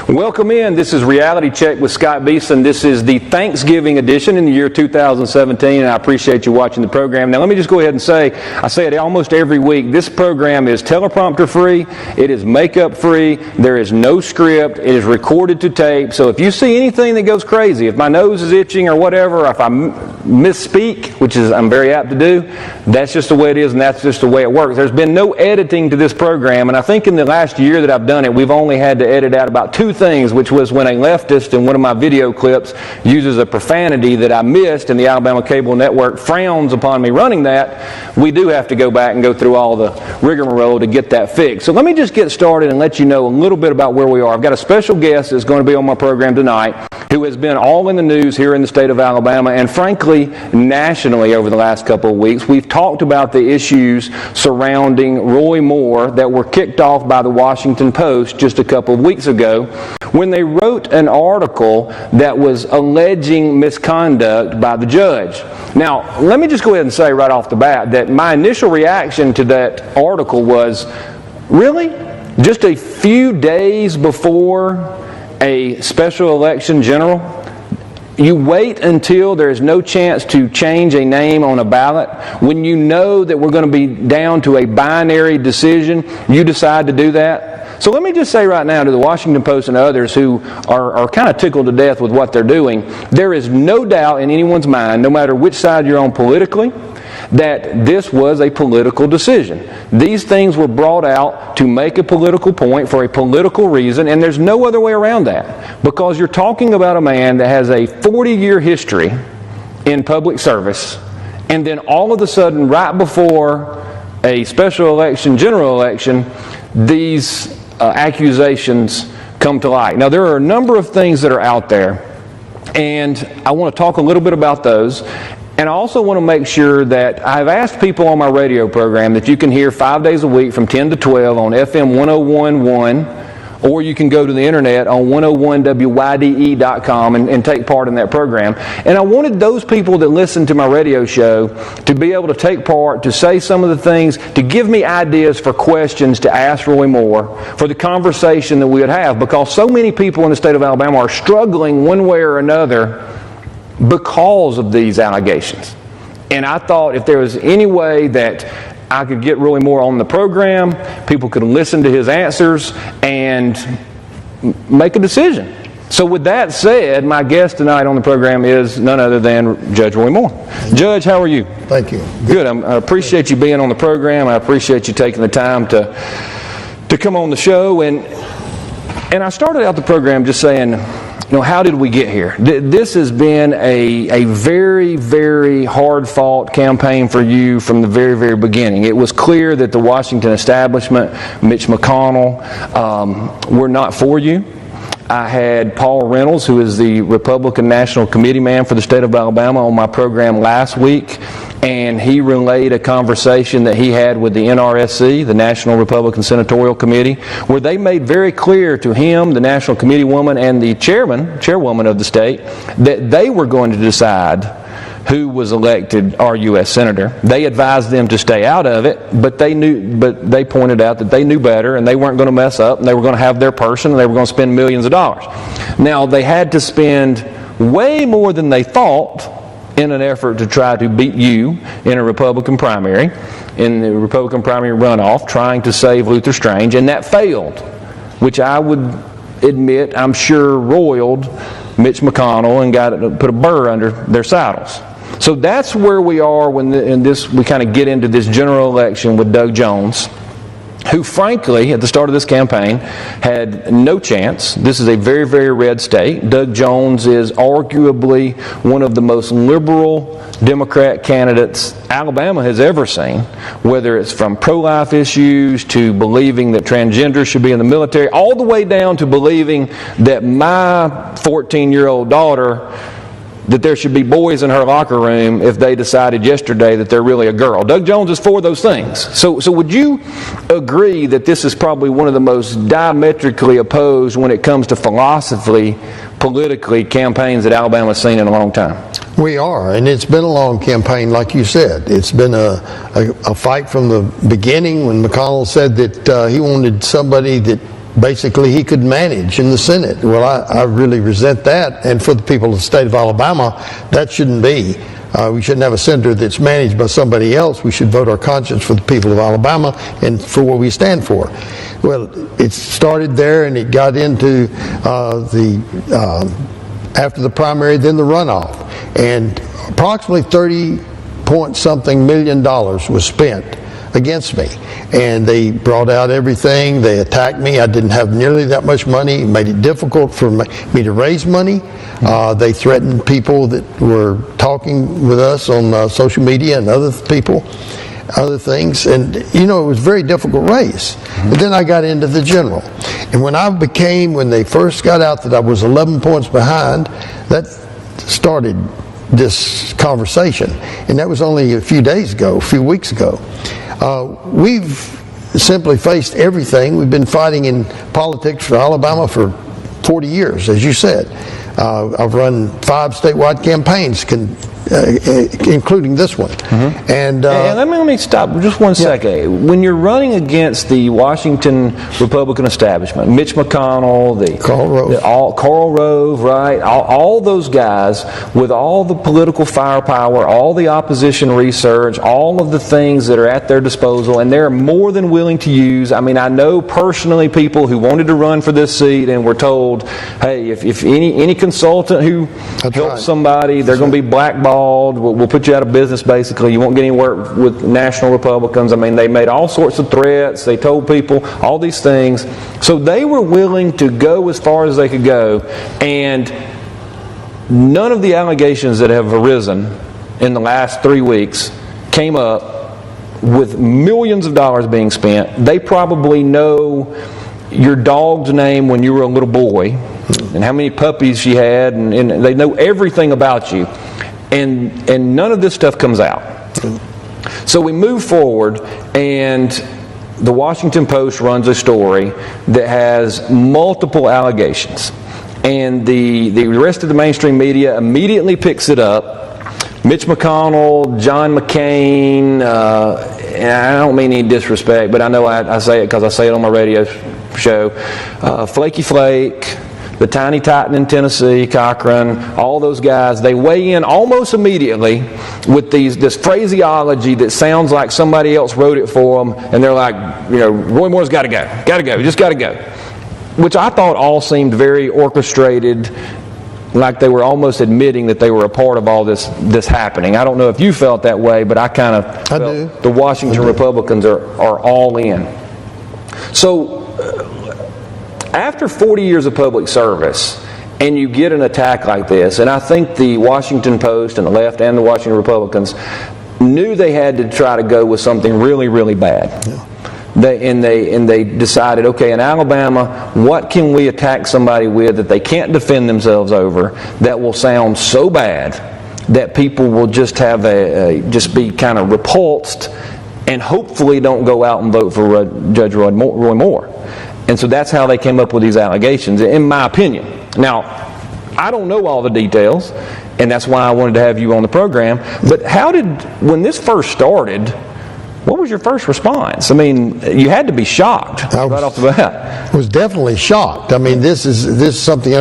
Welcome in. This is Reality Check with Scott Beason. This is the Thanksgiving edition in the year 2017, and I appreciate you watching the program. Now, let me just go ahead and say, I say it almost every week, this program is teleprompter free, it is makeup free, there is no script, it is recorded to tape, so if you see anything that goes crazy, if my nose is itching or whatever, if I misspeak, which is I'm very apt to do, that's just the way it is and that's just the way it works. There's been no editing to this program, and I think in the last year that I've done it, we've only had to edit out about two things, which was when a leftist in one of my video clips uses a profanity that I missed and the Alabama Cable Network frowns upon me running that. We do have to go back and go through all the rigmarole to get that fixed. So let me just get started and let you know a little bit about where we are. I've got a special guest that's going to be on my program tonight who has been all in the news here in the state of Alabama and frankly nationally over the last couple of weeks. We've talked about the issues surrounding Roy Moore that were kicked off by the Washington Post just a couple of weeks ago when they wrote an article that was alleging misconduct by the judge. Now, let me just go ahead and say right off the bat that my initial reaction to that article was, really? Just a few days before a special election general? You wait until there's no chance to change a name on a ballot. When you know that we're going to be down to a binary decision, you decide to do that. So let me just say right now to the Washington Post and others who are kind of tickled to death with what they're doing, there is no doubt in anyone's mind, no matter which side you're on politically, that this was a political decision. These things were brought out to make a political point for a political reason, and there's no other way around that. Because you're talking about a man that has a 40-year history in public service, and then all of a sudden, right before a special election, general election, these accusations come to light. Now, there are a number of things that are out there, and I want to talk a little bit about those. And I also want to make sure that I've asked people on my radio program that you can hear 5 days a week from 10 to 12 on FM 101.1, or you can go to the internet on 101wyde.com and take part in that program. And I wanted those people that listen to my radio show to be able to take part, to say some of the things, to give me ideas for questions to ask Roy Moore for the conversation that we would have, because so many people in the state of Alabama are struggling one way or another because of these allegations. And I thought if there was any way that I could get Roy Moore on the program, people could listen to his answers and make a decision. So with that said, my guest tonight on the program is none other than Judge Roy Moore. Judge, how are you? Thank you. Good. I appreciate you being on the program. I appreciate you taking the time to come on the show. And I started out the program just saying, how did we get here? This has been a very, very hard-fought campaign for you from the very, very beginning. It was clear that the Washington establishment, Mitch McConnell, were not for you. I had Paul Reynolds, who is the Republican National Committee man for the state of Alabama, on my program last week, and he relayed a conversation that he had with the NRSC, the National Republican Senatorial Committee, where they made very clear to him, the National Committee woman, and the chairwoman of the state, that they were going to decide who was elected our U.S. Senator. They advised them to stay out of it, but they pointed out that they knew better and they weren't going to mess up and they were going to have their person and they were going to spend millions of dollars. Now, they had to spend way more than they thought in an effort to try to beat you in a Republican primary, in the Republican primary runoff, trying to save Luther Strange, and that failed, which I would admit I'm sure roiled Mitch McConnell and put a burr under their saddles. So that's where we are when we kind of get into this general election with Doug Jones, who frankly, at the start of this campaign, had no chance. This is a very, very red state. Doug Jones is arguably one of the most liberal Democrat candidates Alabama has ever seen, whether it's from pro-life issues to believing that transgender should be in the military, all the way down to believing that my 14-year-old daughter, that there should be boys in her locker room if they decided yesterday that they're really a girl. Doug Jones is for those things. So would you agree that this is probably one of the most diametrically opposed when it comes to philosophy, politically, campaigns that Alabama's seen in a long time? We are, and it's been a long campaign, like you said. It's been a fight from the beginning when McConnell said that he wanted somebody that basically he could manage in the Senate. Well, I really resent that, and for the people of the state of Alabama, that shouldn't be. We shouldn't have a senator that's managed by somebody else. We should vote our conscience for the people of Alabama and for what we stand for. Well, it started there, and it got into after the primary, then the runoff, and approximately $30-point-something million was spent against me, and they brought out everything. They attacked me. I didn't have nearly that much money. It made it difficult for me to raise money. They threatened people that were talking with us on social media and other things, and it was a very difficult race. But then I got into the general, and when they first got out that I was 11 points behind, that started this conversation, and that was only a few weeks ago. We've simply faced everything. We've been fighting in politics for Alabama for 40 years, as you said. I've run 5 statewide campaigns, including this one. And let me stop just one second. When you're running against the Washington Republican establishment, Mitch McConnell, Karl Rove, right? All those guys with all the political firepower, all the opposition research, all of the things that are at their disposal, and they're more than willing to use. I mean, I know personally people who wanted to run for this seat and were told, hey, if any consultant who helps somebody, they're going to be blackballed. We'll put you out of business, basically. You won't get any work with national Republicans. I mean, they made all sorts of threats. They told people all these things. So they were willing to go as far as they could go. And none of the allegations that have arisen in the last 3 weeks came up with millions of dollars being spent. They probably know your dog's name when you were a little boy, and how many puppies you had, and they know everything about you, and none of this stuff comes out. So we move forward, and the Washington Post runs a story that has multiple allegations, and the rest of the mainstream media immediately picks it up. Mitch McConnell, John McCain, and I don't mean any disrespect, but I know I say it because I say it on my radio show, Flaky Flake, the Tiny Titan in Tennessee, Cochran, all those guys, they weigh in almost immediately with this phraseology that sounds like somebody else wrote it for them, and they're like, Roy Moore's got to go, just got to go. Which I thought all seemed very orchestrated, like they were almost admitting that they were a part of all this happening. I don't know if you felt that way, but I kind of felt the Washington Republicans are all in. So after 40 years of public service, and you get an attack like this, and I think the Washington Post and the left and the Washington Republicans knew they had to try to go with something really, really bad. Yeah. They decided, okay, in Alabama, what can we attack somebody with that they can't defend themselves over that will sound so bad that people will just have just be kind of repulsed and hopefully don't go out and vote for Judge Roy Moore. And so that's how they came up with these allegations, in my opinion. Now, I don't know all the details, and that's why I wanted to have you on the program. But when this first started, what was your first response? I mean, you had to be shocked right off the bat. I was definitely shocked. I mean, this is something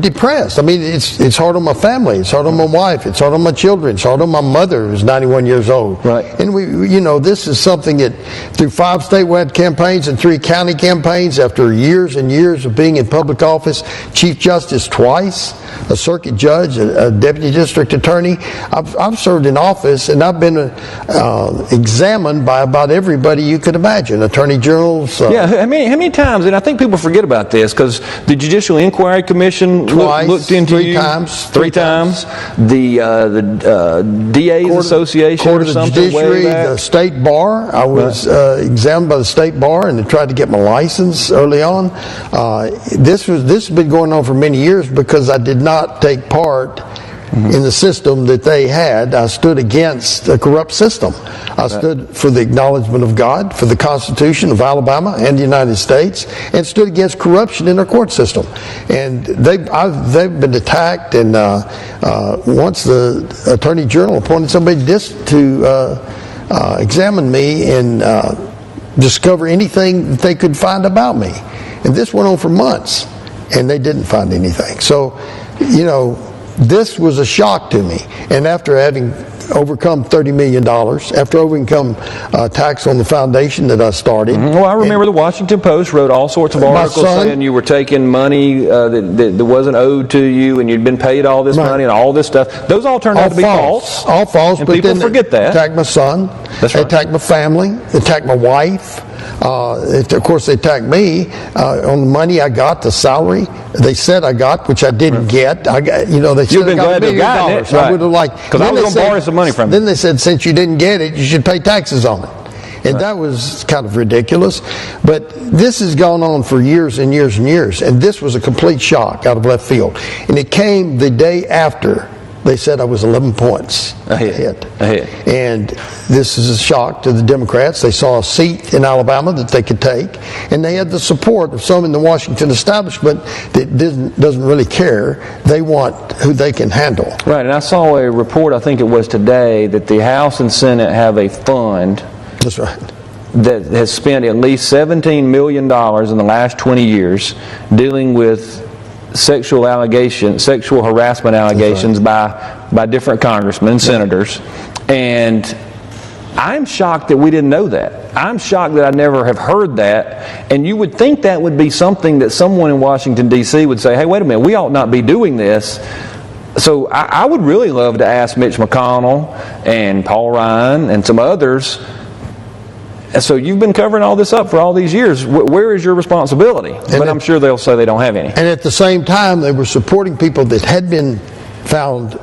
depressed. I mean, it's hard on my family. It's hard on my wife. It's hard on my children. It's hard on my mother, who's 91 years old. Right. And this is something that through 5 statewide campaigns and 3 county campaigns, after years and years of being in public office, Chief Justice twice, a circuit judge, a deputy district attorney. I've served in office, and I've been examined by about everybody you could imagine, attorney generals. How many times? And I think people forget about this because the Judicial Inquiry Commission looked into three times. The DA's Association, Court of the Judiciary, the State Bar. I was examined by the State Bar, and they tried to get my license early on. This has been going on for many years because I did not take part in the system that they had. I stood against a corrupt system. I stood for the acknowledgement of God, for the Constitution of Alabama and the United States, and stood against corruption in our court system. And they've been attacked, and once the Attorney General appointed somebody to examine me and discover anything that they could find about me. And this went on for months, and they didn't find anything. So, you know, this was a shock to me. And after having overcome $30 million, after overcome tax on the foundation that I started. Well, I remember the Washington Post wrote all sorts of articles saying you were taking money that wasn't owed to you, and you'd been paid all this money and all this stuff. Those all turned out to be false. All false. And but people then forget that. They attacked my son. That's They right. attacked my family. They attacked my wife. Of course, they attacked me on the money I got, the salary they said I got, which I didn't get. I got, you know, they said I got $1 million. Right. I would have liked. Because I was going to borrow some money from you. Then they said, since you didn't get it, you should pay taxes on it. And that was kind of ridiculous. But this has gone on for years and years and years. And this was a complete shock out of left field. And it came the day after they said I was 11 points ahead. And this is a shock to the Democrats. They saw a seat in Alabama that they could take. And they had the support of some in the Washington establishment that doesn't really care. They want who they can handle. Right. And I saw a report, I think it was today, that the House and Senate have a fund. That's right. That has spent at least $17 million in the last 20 years dealing with sexual harassment allegations by different congressmen and senators. And I'm shocked that we didn't know that. I'm shocked that I never have heard that. And you would think that would be something that someone in Washington, D.C. would say, hey, wait a minute, we ought not be doing this. So I would really love to ask Mitch McConnell and Paul Ryan and some others. And so you've been covering all this up for all these years. Where is your responsibility? But I'm sure they'll say they don't have any. And at the same time, they were supporting people that had been found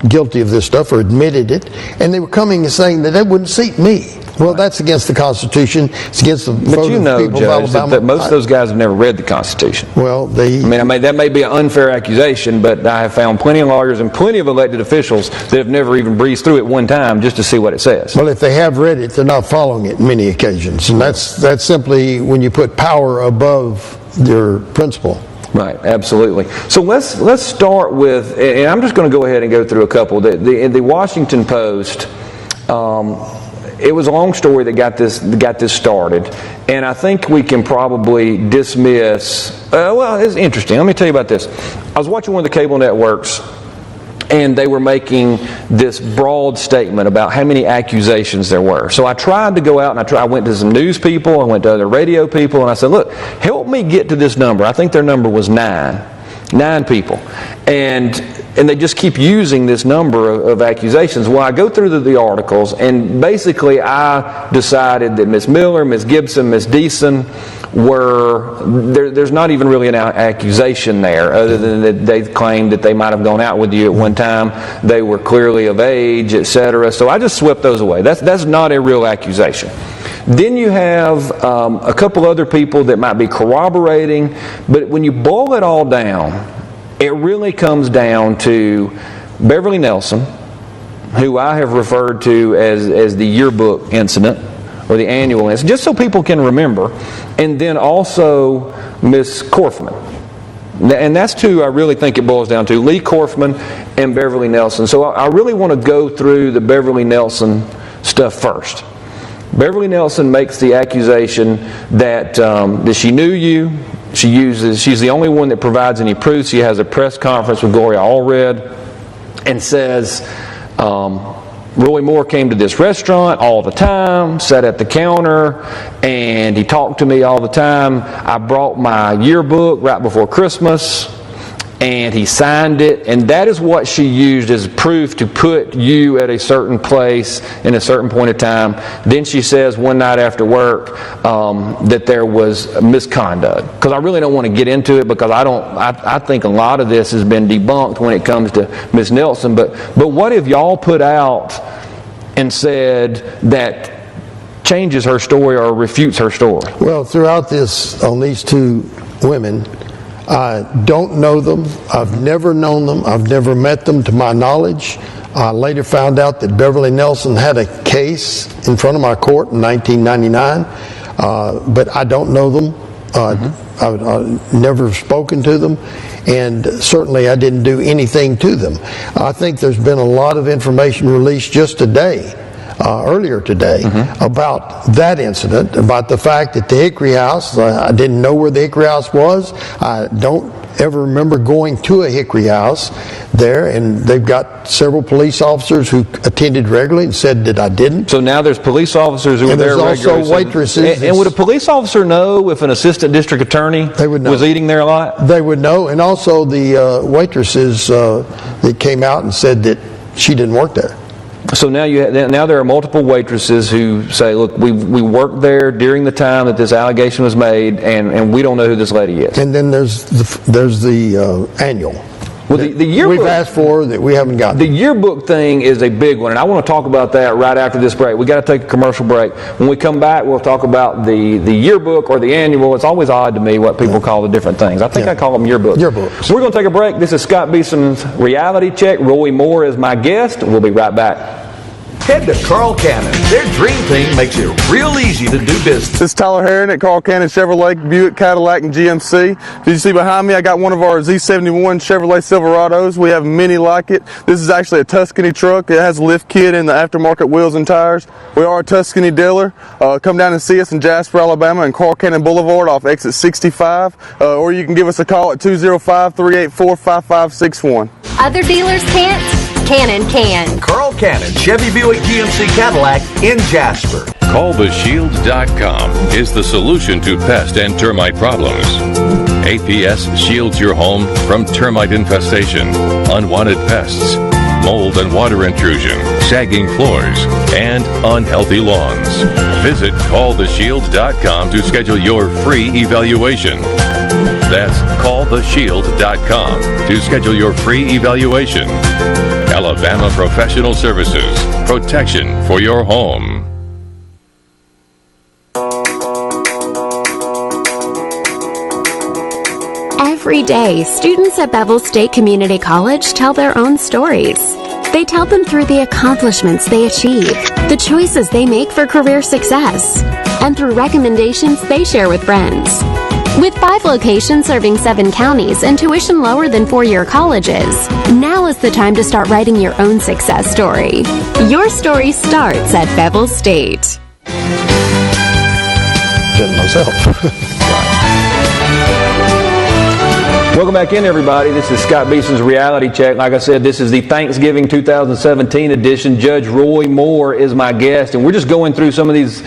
guilty of this stuff or admitted it, and they were coming and saying that wouldn't seat me. Well, that's against the Constitution. It's against the vote of the people of Alabama. That most of those guys have never read the Constitution. Well, that may be an unfair accusation, but I have found plenty of lawyers and plenty of elected officials that have never even breezed through it one time just to see what it says. Well, if they have read it, they're not following it on many occasions, and that's simply when you put power above your principle. Right, absolutely. So let's start with, and I'm just going to go ahead and go through a couple. The Washington Post. It was a long story that got this started, and I think we can probably dismiss. Well, it's interesting. Let me tell you about this. I was watching one of the cable networks, and they were making this broad statement about how many accusations there were. So I tried to go out, and I went to some news people, I went to other radio people, and I said, look, help me get to this number. I think their number was 9 people. And they just keep using this number of accusations. Well, I go through the articles, and basically I decided that Ms. Miller, Ms. Gibson, Ms. Beason there's not even really an accusation there, other than that they claimed that they might have gone out with you at one time. They were clearly of age, etc. So I just swept those away. That's not a real accusation. Then you have a couple other people that might be corroborating, but when you boil it all down, it really comes down to Beverly Nelson, who I have referred to as the yearbook incident or the annual incident, just so people can remember, and then also Miss Korfman. And that's two I really think it boils down to, Lee Korfman and Beverly Nelson. So I really want to go through the Beverly Nelson stuff first. Beverly Nelson makes the accusation that she knew you. She's the only one that provides any proof. She has a press conference with Gloria Allred and says, Roy Moore came to this restaurant all the time, sat at the counter, and he talked to me all the time. I brought my yearbook right before Christmas, and he signed it, and that is what she used as proof to put you at a certain place in a certain point of time. Then she says one night after work that there was misconduct. Because I really don't want to get into it, because I think a lot of this has been debunked when it comes to Ms. Nelson. But what if y'all put out and said that changes her story or refutes her story? Well, throughout this, on these two women, I don't know them. I've never known them. I've never met them to my knowledge. I later found out that Beverly Nelson had a case in front of my court in 1999, but I don't know them. I've never spoken to them, and certainly I didn't do anything to them. I think there's been a lot of information released just today earlier today about that incident, about the fact that the Hickory House, I didn't know where the Hickory House was. I don't ever remember going to a Hickory House there, and they've got several police officers who attended regularly and said that I didn't. So now there's police officers who are there regularly. There's also waitresses. And would a police officer know if an assistant district attorney was eating there a lot? They would know, and also the waitresses that came out and said that she didn't work there. So now there are multiple waitresses who say, look, we worked there during the time that this allegation was made, and we don't know who this lady is. And then there's the annual. Well, the yearbook we've asked for that we haven't gotten. The yearbook thing is a big one, and I want to talk about that right after this break. We got to take a commercial break. When we come back, we'll talk about the yearbook or the annual. It's always odd to me what people call the different things. I think I call them yearbooks. Yearbooks. We're going to take a break. This is Scott Beason's Reality Check. Roy Moore is my guest. We'll be right back. Head to Carl Cannon. Their dream team makes it real easy to do business. This is Tyler Herron at Carl Cannon Chevrolet, Buick, Cadillac, and GMC. Did you see behind me? I got one of our Z71 Chevrolet Silverados. We have many like it. This is actually a Tuscany truck. It has a lift kit and the aftermarket wheels and tires. We are a Tuscany dealer. Come down and see us in Jasper, Alabama, and Carl Cannon Boulevard off exit 65. Or you can give us a call at 205-384-5561. Other dealers can't? Cannon can. Carl Cannon, Chevy Buick GMC Cadillac in Jasper. CallTheShield.com is the solution to pest and termite problems. APS shields your home from termite infestation, unwanted pests, mold and water intrusion, sagging floors, and unhealthy lawns. Visit CallTheShield.com to schedule your free evaluation. That's CallTheShield.com to schedule your free evaluation. Alabama Professional Services. Protection for your home. Every day, students at Bevel State Community College tell their own stories. They tell them through the accomplishments they achieve, the choices they make for career success, and through recommendations they share with friends. With 5 locations serving 7 counties and tuition lower than 4-year colleges, now is the time to start writing your own success story. Your story starts at Bevel State. Just myself. Welcome back in, everybody. This is Scott Beason's Reality Check. Like I said, this is the Thanksgiving 2017 edition. Judge Roy Moore is my guest, and we're just going through some of these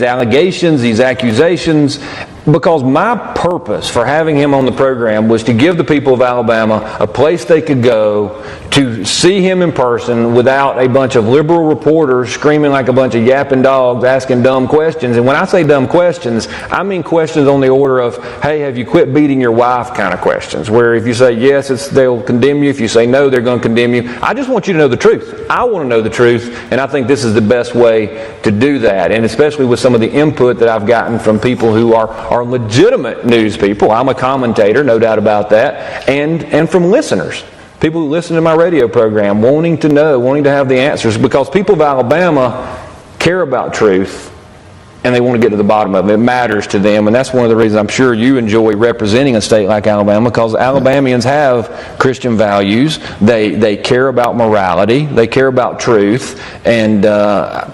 allegations, these accusations, because my purpose for having him on the program was to give the people of Alabama a place they could go to see him in person without a bunch of liberal reporters screaming like a bunch of yapping dogs asking dumb questions. And when I say dumb questions, I mean questions on the order of, hey, have you quit beating your wife kind of questions, where if you say yes, they'll condemn you. If you say no, they're going to condemn you. I just want you to know the truth. I want to know the truth, and I think this is the best way to do that, and especially with some of the input that I've gotten from people who are legitimate news people. I'm a commentator, no doubt about that, and from listeners. People who listen to my radio program wanting to know, wanting to have the answers, because people of Alabama care about truth and they want to get to the bottom of it. It matters to them, and that's one of the reasons I'm sure you enjoy representing a state like Alabama, because Alabamians have Christian values. They care about morality. They care about truth, and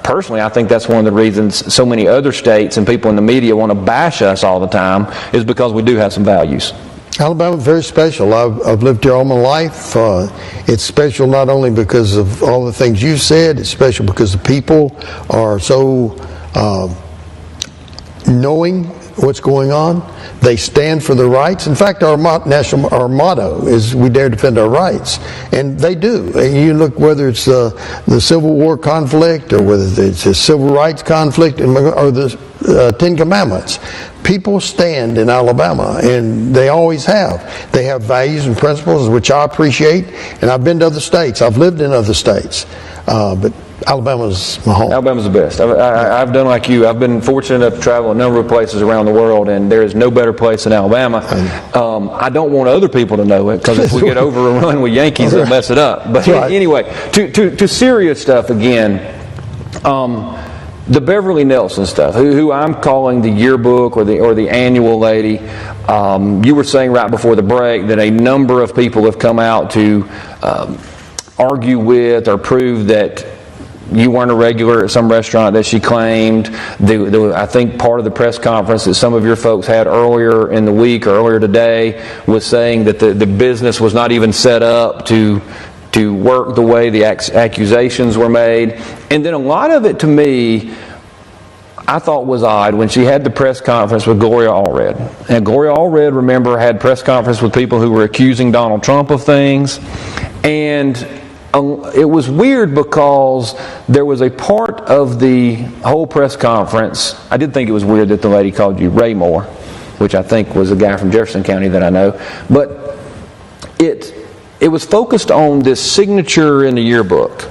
personally I think that's one of the reasons so many other states and people in the media want to bash us all the time, is because we do have some values. Alabama's very special. I've lived here all my life. It's special not only because of all the things you said, it's special because the people are so knowing what's going on. They stand for their rights. In fact, our motto is we dare defend our rights. And they do. And you look, whether it's the Civil War conflict or whether it's a civil rights conflict or the Ten Commandments. People stand in Alabama, and they always have. They have values and principles, which I appreciate. And I've been to other states. I've lived in other states. But Alabama's my home. Alabama's the best. I've done like you. I've been fortunate enough to travel a number of places around the world, and there is no better place than Alabama. I don't want other people to know it, because if we get overrun with Yankees, they'll mess it up. But anyway, to serious stuff again. The Beverly Nelson stuff, who I'm calling the yearbook or the annual lady. You were saying right before the break that a number of people have come out to argue with or prove that you weren't a regular at some restaurant that she claimed. I think part of the press conference that some of your folks had earlier in the week or earlier today was saying that the business was not even set up to work the way the accusations were made. And then a lot of it, to me, I thought was odd when she had the press conference with Gloria Allred. And Gloria Allred, remember, had press conference with people who were accusing Donald Trump of things. And it was weird because there was a part of the whole press conference. I did think it was weird that the lady called you Ray Moore, which I think was a guy from Jefferson County that I know. But it was focused on this signature in the yearbook,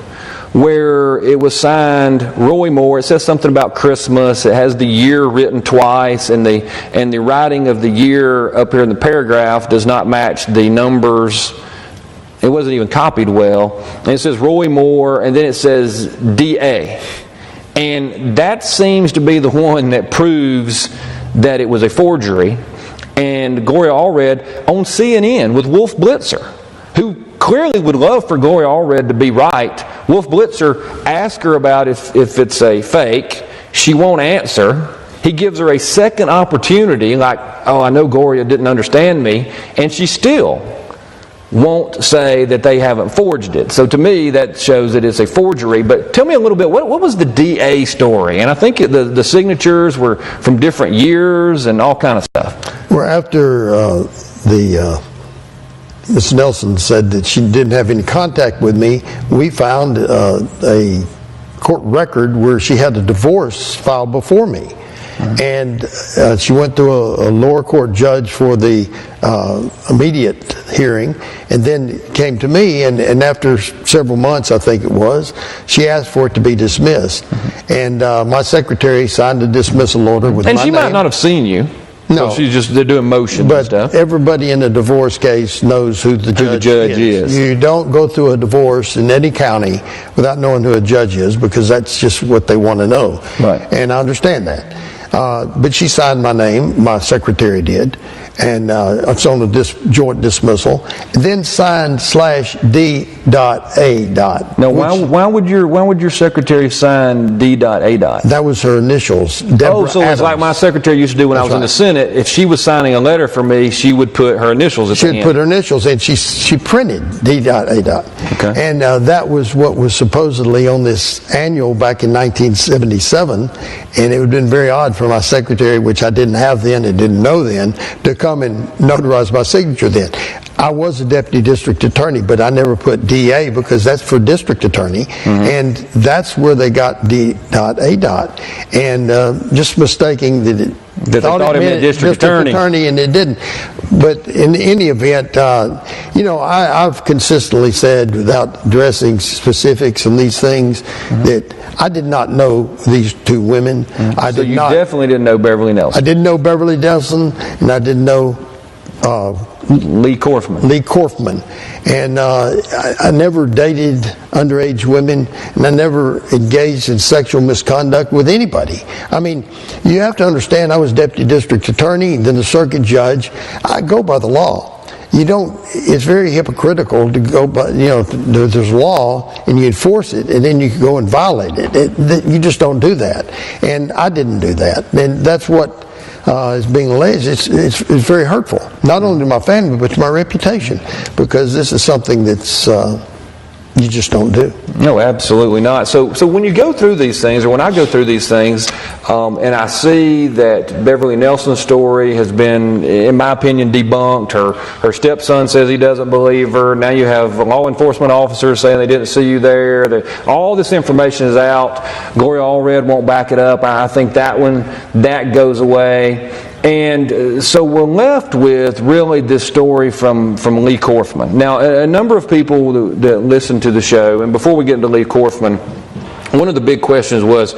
where it was signed Roy Moore. It says something about Christmas. It has the year written twice, and the writing of the year up here in the paragraph does not match the numbers. It wasn't even copied well. And it says Roy Moore, and then it says DA. And that seems to be the one that proves that it was a forgery. And Gloria Allred on CNN with Wolf Blitzer, who clearly would love for Gloria Allred to be right. Wolf Blitzer asks her about if it's a fake. She won't answer. He gives her a second opportunity, like, oh, I know Gloria didn't understand me, and she still won't say that they haven't forged it. So to me, that shows that it's a forgery. But tell me a little bit, what was the DA story? And I think the signatures were from different years and all kind of stuff. Well, after Ms. Nelson said that she didn't have any contact with me, we found a court record where she had a divorce filed before me. And she went through a lower court judge for the immediate hearing, and then came to me, and after several months, I think it was, she asked for it to be dismissed. And my secretary signed a dismissal order with my name. And she might not have seen you. No, so they're doing motions and stuff. But everybody in a divorce case knows who the judge is. You don't go through a divorce in any county without knowing who a judge is, because that's just what they want to know. Right. And I understand that. But she signed my name, my secretary did, and it's on a joint dismissal. And then signed /D.A. Now, why would your secretary sign D.A.? That was her initials. Deborah so Adams. it's like my secretary used to do when I was in the Senate. If she was signing a letter for me, she would put her initials at the end. She would put her initials, and she printed D.A. Okay. And that was what was supposedly on this annual back in 1977, and it would have been very odd for my secretary, which I didn't have then and didn't know then, to come and notarize my signature then. I was a deputy district attorney, but I never put DA because that's for district attorney, and that's where they got D.A. And just mistaking that it they thought it meant district attorney, and it didn't. But in any event, I've consistently said, without addressing specifics on these things, that I did not know these two women. So you definitely didn't know Beverly Nelson. I didn't know Beverly Nelson, and I didn't know Lee Korfman. And I never dated underage women, and I never engaged in sexual misconduct with anybody. I mean, you have to understand, I was deputy district attorney, then the circuit judge. I go by the law. You don't. It's very hypocritical to go by, there's law and you enforce it, and then you can go and violate it. You just don't do that, and I didn't do that, and that's what is being alleged. It's very hurtful, not only to my family but to my reputation, because this is something that's you just don't do. No, absolutely not. So when you go through these things, or when I go through these things, and I see that Beverly Nelson's story has been, in my opinion, debunked. Her stepson says he doesn't believe her. Now you have law enforcement officers saying they didn't see you there. All this information is out. Gloria Allred won't back it up. I think that goes away. And so we're left with really this story from Lee Korfman. Now, a number of people that listen to the show, and before we get into Lee Korfman, one of the big questions was,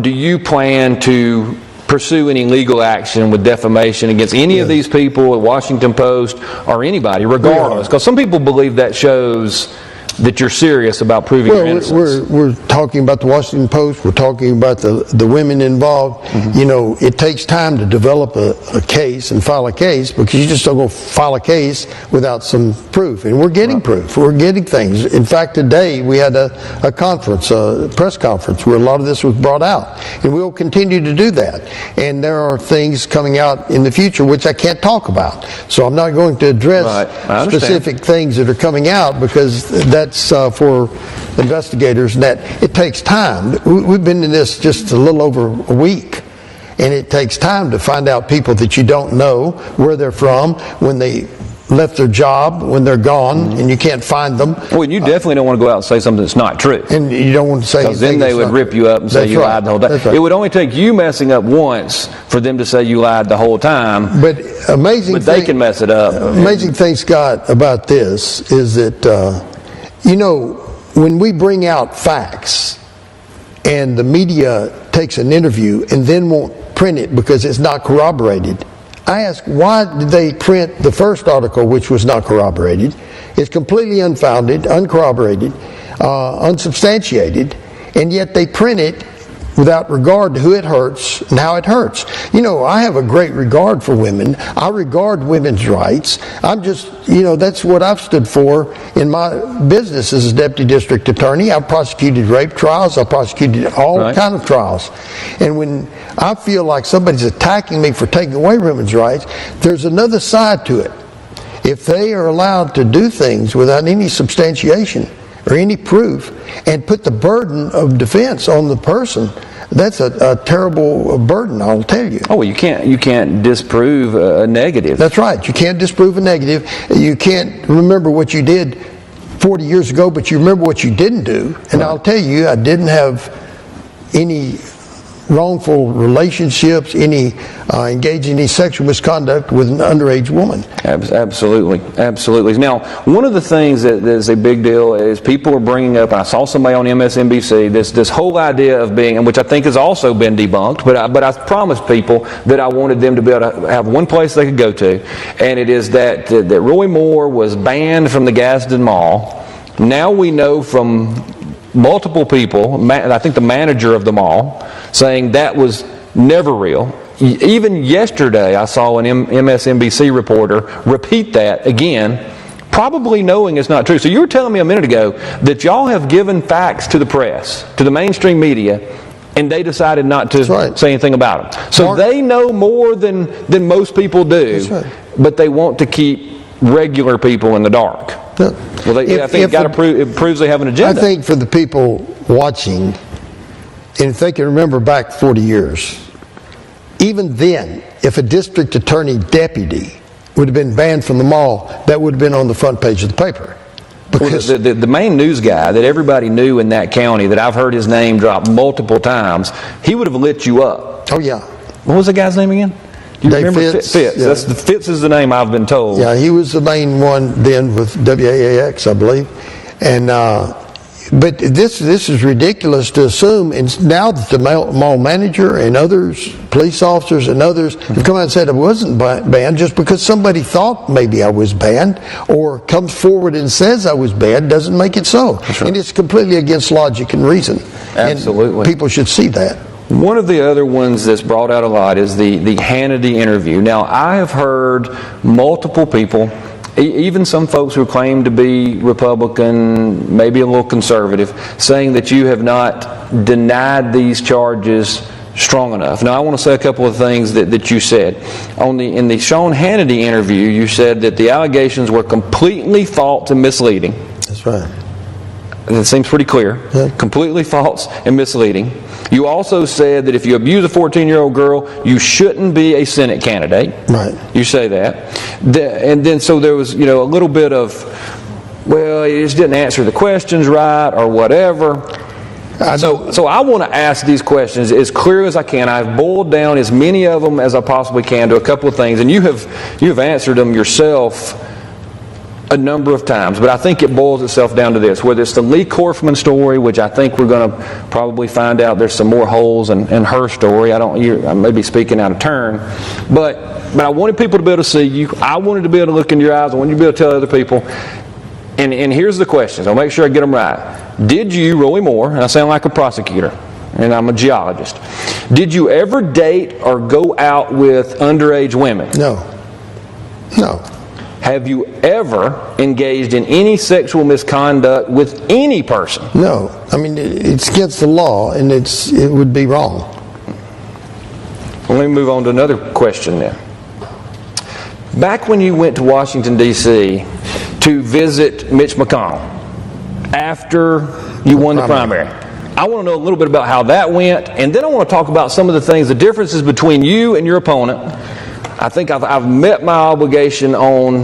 do you plan to pursue any legal action with defamation against any of these people at Washington Post or anybody, regardless? Because some people believe that shows that you're serious about proving your innocence. We're talking about the Washington Post. We're talking about the women involved. Mm-hmm. You know, it takes time to develop a case and file a case, because you just don't go file a case without some proof. And we're getting proof. We're getting things. In fact, today we had a conference, a press conference, where a lot of this was brought out. And we'll continue to do that. And there are things coming out in the future which I can't talk about. So I'm not going to address specific things that are coming out, because that's for investigators, and that it takes time. We've been in this just a little over a week, and it takes time to find out people that you don't know where they're from, when they left their job, when they're gone, and you can't find them. Well, you definitely don't want to go out and say something that's not true. And you don't want to say because then they would rip you up and say you lied the whole time. Right. It would only take you messing up once for them to say you lied the whole time. But they can mess it up. Amazing thing, Scott, about this is that you know, when we bring out facts and the media takes an interview and then won't print it because it's not corroborated, I ask, why did they print the first article, which was not corroborated? It's completely unfounded, uncorroborated, unsubstantiated, and yet they print it without regard to who it hurts and how it hurts. You know, I have a great regard for women. I regard women's rights. I'm just, you know, that's what I've stood for in my business as a deputy district attorney. I've prosecuted rape trials. I've prosecuted all kind of trials. And when I feel like somebody's attacking me for taking away women's rights, there's another side to it. If they are allowed to do things without any substantiation or any proof, and put the burden of defense on the person, that's a terrible burden, I'll tell you. Oh, well, you can't disprove a negative. That's right. You can't disprove a negative. You can't remember what you did 40 years ago, but you remember what you didn't do. And I'll tell you, I didn't have any wrongful relationships, any engage in any sexual misconduct with an underage woman. Absolutely. Now, one of the things that is a big deal is people are bringing up, and I saw somebody on MSNBC, this whole idea of being, and which I think has also been debunked, but I promised people that I wanted them to be able to have one place they could go to, and it is that Roy Moore was banned from the Gadsden Mall. Now we know from multiple people, I think the manager of the mall, saying that was never real. Even yesterday I saw an MSNBC reporter repeat that again, probably knowing it's not true. So you were telling me a minute ago that y'all have given facts to the press, to the mainstream media, and they decided not to say anything about them. So they know more than most people do, but they want to keep regular people in the dark. Well, I think it proves they have an agenda. I think for the people watching, and if they can remember back 40 years, even then, if a district attorney deputy would have been banned from the mall, that would have been on the front page of the paper. Because the main news guy that everybody knew in that county, that I've heard his name drop multiple times, he would have lit you up. Oh, yeah. What was the guy's name again? Do you remember Fitz? Yeah. Fitz is the name I've been told. Yeah, he was the main one then with WAAX, I believe. And but this is ridiculous to assume. And now that the mall manager and others, police officers and others, have come out and said I wasn't banned, just because somebody thought maybe I was banned or comes forward and says I was banned doesn't make it so. Right. And it's completely against logic and reason. Absolutely. And people should see that. One of the other ones that's brought out a lot is the Hannity interview. Now, I have heard multiple people, even some folks who claim to be Republican, maybe a little conservative, saying that you have not denied these charges strong enough. Now, I want to say a couple of things that you said. In the Sean Hannity interview, you said that the allegations were completely false and misleading. That's right. That seems pretty clear. Yeah. Completely false and misleading. You also said that if you abuse a 14-year-old girl, you shouldn't be a Senate candidate. Right. You say that. And then so there was, a little bit of, well, he just didn't answer the questions right or whatever. So I want to ask these questions as clear as I can. I've boiled down as many of them as I possibly can to a couple of things, and you have answered them yourself a number of times, but I think it boils itself down to this. Whether it's the Lee Korfman story, which I think we're going to probably find out there's some more holes in her story. I may be speaking out of turn, but I wanted people to be able to see you. I wanted to be able to look in your eyes. I wanted you to be able to tell other people. And here's the questions. I'll make sure I get them right. Did you, Roy Moore, and I sound like a prosecutor, and I'm a geologist, did you ever date or go out with underage women? No. No. Have you ever engaged in any sexual misconduct with any person? No. I mean, it's against the law, and it would be wrong. Well, let me move on to another question then. Back when you went to Washington, D.C. to visit Mitch McConnell after you won the primary, I want to know a little bit about how that went, and then I want to talk about some of the things, the differences between you and your opponent. I think I've met my obligation on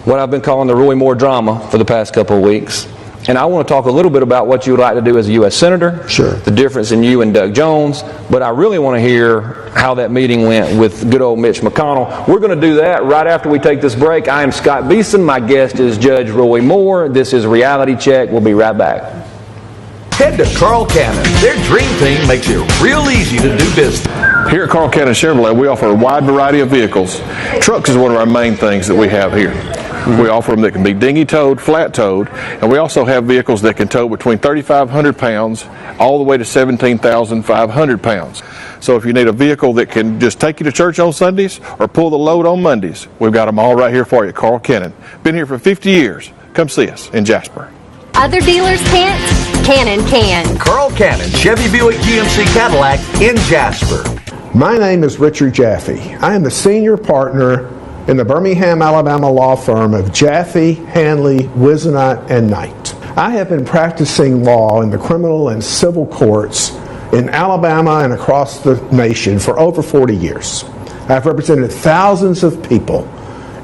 what I've been calling the Roy Moore drama for the past couple of weeks. And I want to talk a little bit about what you would like to do as a U.S. Senator, sure, the difference in you and Doug Jones, but I really want to hear how that meeting went with good old Mitch McConnell. We're going to do that right after we take this break. I am Scott Beason. My guest is Judge Roy Moore. This is Reality Check. We'll be right back. Head to Carl Cannon. Their dream team makes it real easy to do business. Here at Carl Cannon Chevrolet, we offer a wide variety of vehicles. Trucks is one of our main things that we have here. We offer them that can be dinghy-towed, flat-towed, and we also have vehicles that can tow between 3,500 pounds all the way to 17,500 pounds. So if you need a vehicle that can just take you to church on Sundays or pull the load on Mondays, we've got them all right here for you at Carl Cannon. Been here for 50 years. Come see us in Jasper. Other dealers can't? Cannon can. Carl Cannon, Chevy Buick GMC Cadillac in Jasper. My name is Richard Jaffe. I am the senior partner in the Birmingham, Alabama law firm of Jaffe, Hanley, Wisenant, and Knight. I have been practicing law in the criminal and civil courts in Alabama and across the nation for over 40 years. I've represented thousands of people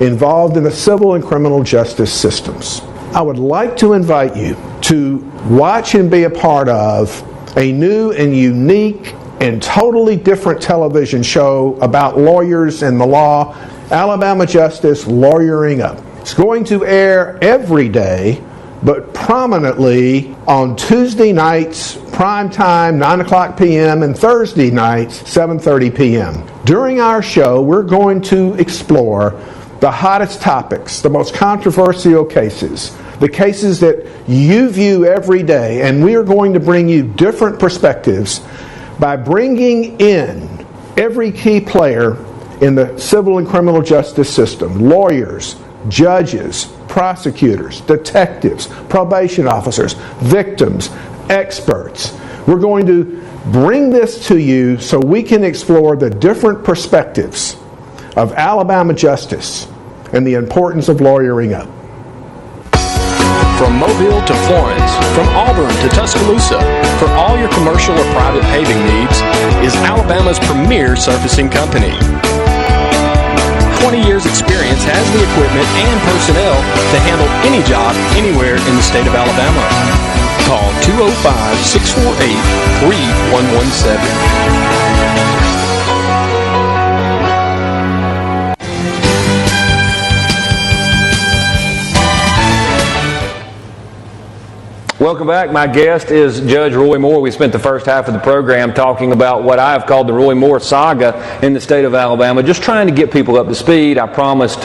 involved in the civil and criminal justice systems. I would like to invite you to watch and be a part of a new and unique and totally different television show about lawyers and the law, Alabama Justice Lawyering Up. It's going to air every day, but prominently on Tuesday nights, prime time, 9 o'clock p.m., and Thursday nights, 7:30 p.m. During our show, we're going to explore the hottest topics, the most controversial cases, the cases that you view every day, and we are going to bring you different perspectives by bringing in every key player in the civil and criminal justice system: lawyers, judges, prosecutors, detectives, probation officers, victims, experts. We're going to bring this to you so we can explore the different perspectives of Alabama justice and the importance of lawyering up. From Mobile to Florence, from Auburn to Tuscaloosa, for all your commercial or private paving needs, is Alabama's premier surfacing company. 20 years experience has the equipment and personnel to handle any job anywhere in the state of Alabama. Call 205-648-3117. Welcome back. My guest is Judge Roy Moore. We spent the first half of the program talking about what I have called the Roy Moore saga in the state of Alabama, just trying to get people up to speed. I promised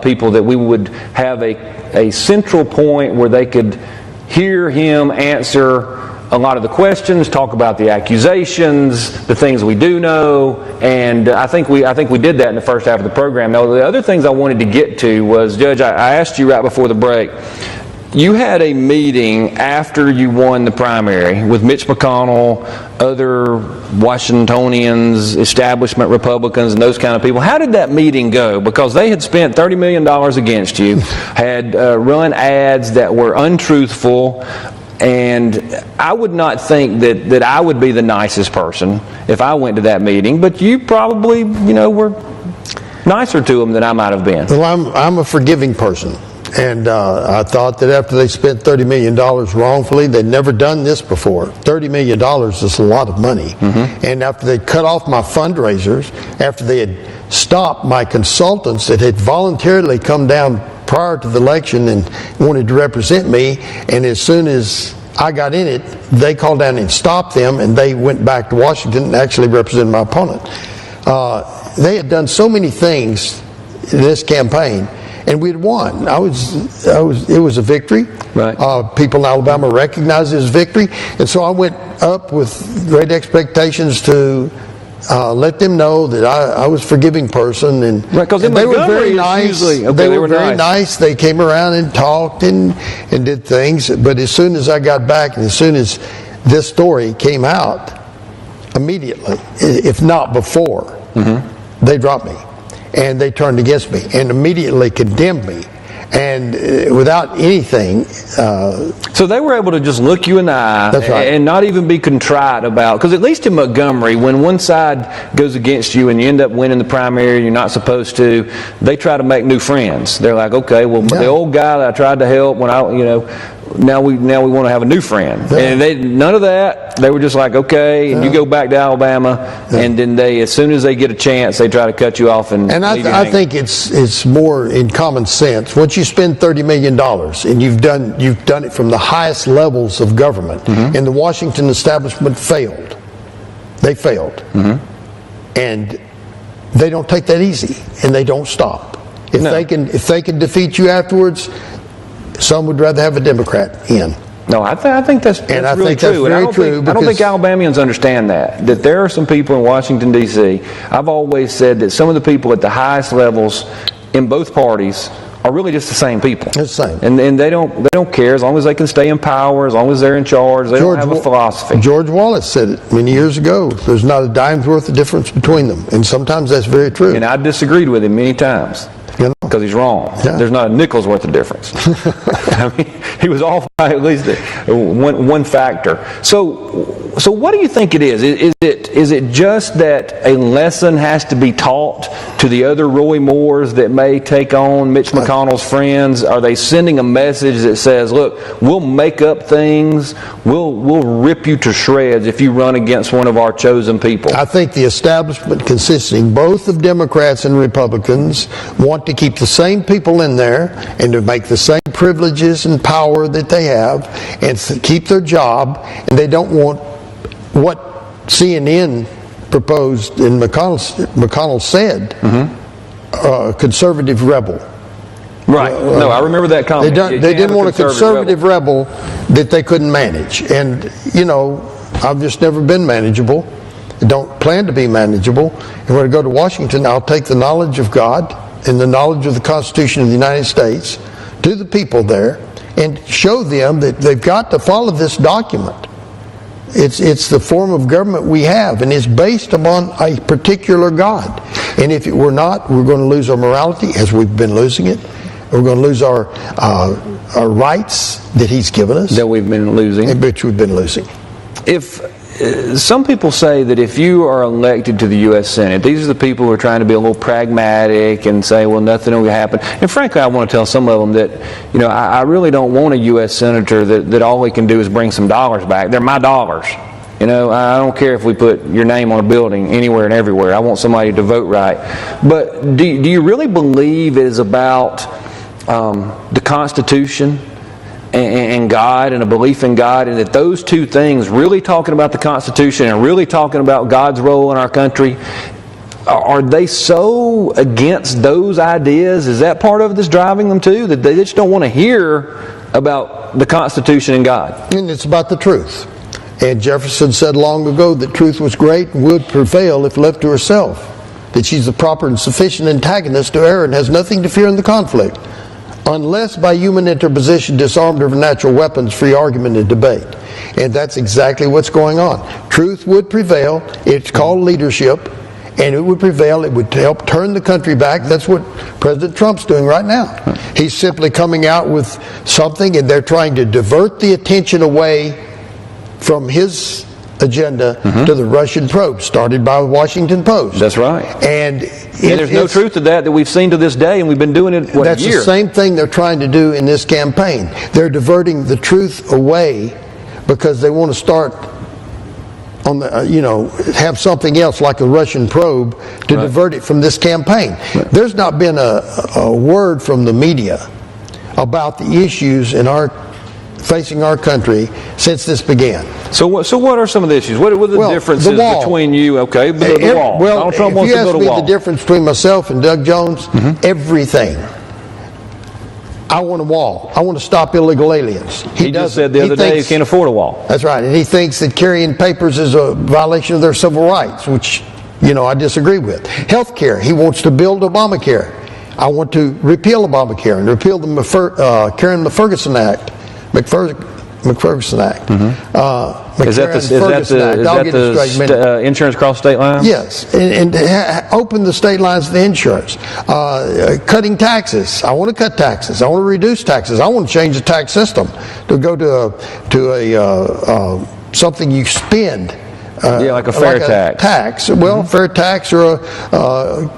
people that we would have a central point where they could hear him answer a lot of the questions, talk about the accusations, the things we do know, and I think we did that in the first half of the program. Now, the other things I wanted to get to was, Judge, I asked you right before the break, you had a meeting after you won the primary with Mitch McConnell, other Washingtonians, establishment Republicans, and those kind of people. How did that meeting go? Because they had spent $30 million against you, had run ads that were untruthful, and I would not think that I would be the nicest person if I went to that meeting, but you probably, were nicer to them than I might have been. Well, I'm a forgiving person. And I thought that after they spent $30 million wrongfully, they'd never done this before. $30 million is a lot of money. Mm-hmm. And after they cut off my fundraisers, after they had stopped my consultants that had voluntarily come down prior to the election and wanted to represent me, and as soon as I got in it, they called down and stopped them, and they went back to Washington and actually represented my opponent. They had done so many things in this campaign, and we'd won. It was a victory. Right. People in Alabama recognized it as victory, and so I went up with great expectations to let them know that I was a forgiving person, and, right, and they were very nice. They were very nice. They came around and talked and did things. But as soon as I got back, and as soon as this story came out, immediately, if not before, they dropped me, and they turned against me, and immediately condemned me, and without anything. So they were able to just look you in the eye, That's right. and not even be contrite about, because at least in Montgomery, when one side goes against you and you end up winning the primary, you're not supposed to, they try to make new friends. They're like, okay, well, the old guy that I tried to help when now we want to have a new friend. Yeah. And none of that. They were just like, okay, and you go back to Alabama, and then as soon as they get a chance, they try to cut you off and leave you I think it's more in common sense. Once you spend $30 million and you've done it from the highest levels of government, and the Washington establishment failed. They failed, and they don't take that easy, and they don't stop. If they can defeat you afterwards, some would rather have a Democrat in. No, I think that's really true. And I don't think Alabamians understand that there are some people in Washington, D.C. I've always said that some of the people at the highest levels in both parties are really just the same people. It's the same. And they don't care as long as they can stay in power, as long as they're in charge. They don't have a philosophy. George Wallace said it many years ago. There's not a dime's worth of difference between them. And sometimes that's very true. And I disagreed with him many times. Because he's wrong. Yeah. There's not a nickel's worth of difference. I mean, he was off by at least one factor. So what do you think it is? Is it just that a lesson has to be taught to the other Roy Moores that may take on Mitch McConnell's friends? Are they sending a message that says, look, we'll make up things, we'll rip you to shreds if you run against one of our chosen people? I think the establishment, consisting both of Democrats and Republicans, want to keep the same people in there and to make the same privileges and power that they have and keep their job, and they don't want what CNN proposed and McConnell said, conservative rebel. Right. No, I remember that comment. They didn't want a conservative rebel that they couldn't manage. And, I've just never been manageable. I don't plan to be manageable. And when I go to Washington, I'll take the knowledge of God and the knowledge of the Constitution of the United States to the people there and show them that they've got to follow this document. It's the form of government we have, and it's based upon a particular God. And if it were not, we're going to lose our morality, as we've been losing it. We're going to lose our rights that He's given us. That we've been losing. Which we've been losing. Some people say that if you are elected to the U.S. Senate, these are the people who are trying to be a little pragmatic and say, well, nothing will happen. And frankly, I want to tell some of them that, I really don't want a U.S. Senator that all he can do is bring some dollars back. They're my dollars. I don't care if we put your name on a building anywhere and everywhere. I want somebody to vote right. But do you really believe it is about the Constitution and God and a belief in God, and that those two things, really talking about the Constitution and really talking about God's role in our country, are they so against those ideas? Is that part of it that's driving them too? That they just don't want to hear about the Constitution and God? And it's about the truth. And Jefferson said long ago that truth was great and would prevail if left to herself. That she's the proper and sufficient antagonist to error and has nothing to fear in the conflict. Unless by human interposition disarmed of natural weapons, free argument and debate. And that's exactly what's going on. Truth would prevail. It's called leadership. And it would prevail. It would help turn the country back. That's what President Trump's doing right now. He's simply coming out with something, and they're trying to divert the attention away from his agenda to the Russian probe, started by the Washington Post. That's right. And there's no truth to that we've seen to this day, and we've been doing it, that's a year? The same thing they're trying to do in this campaign. They're diverting the truth away because they want to start on the, have something else like a Russian probe to divert it from this campaign. Right. There's not been a word from the media about the issues facing our country since this began. So what are some of the issues? What are the differences between you? Okay, the wall. Well, Donald Trump if wants you to ask build me a wall. the difference between myself and Doug Jones, everything. I want a wall. I want to stop illegal aliens. He just said the other day he can't afford a wall. That's right. And he thinks that carrying papers is a violation of their civil rights, which, I disagree with. Healthcare. He wants to build Obamacare. I want to repeal Obamacare and repeal the McPherson Act. McPherson Act. Is that the insurance across state lines? Yes, and open the state lines to the insurance. Cutting taxes. I want to cut taxes. I want to reduce taxes. I want to change the tax system to go to something you spend. Like a fair tax. Well, fair tax or a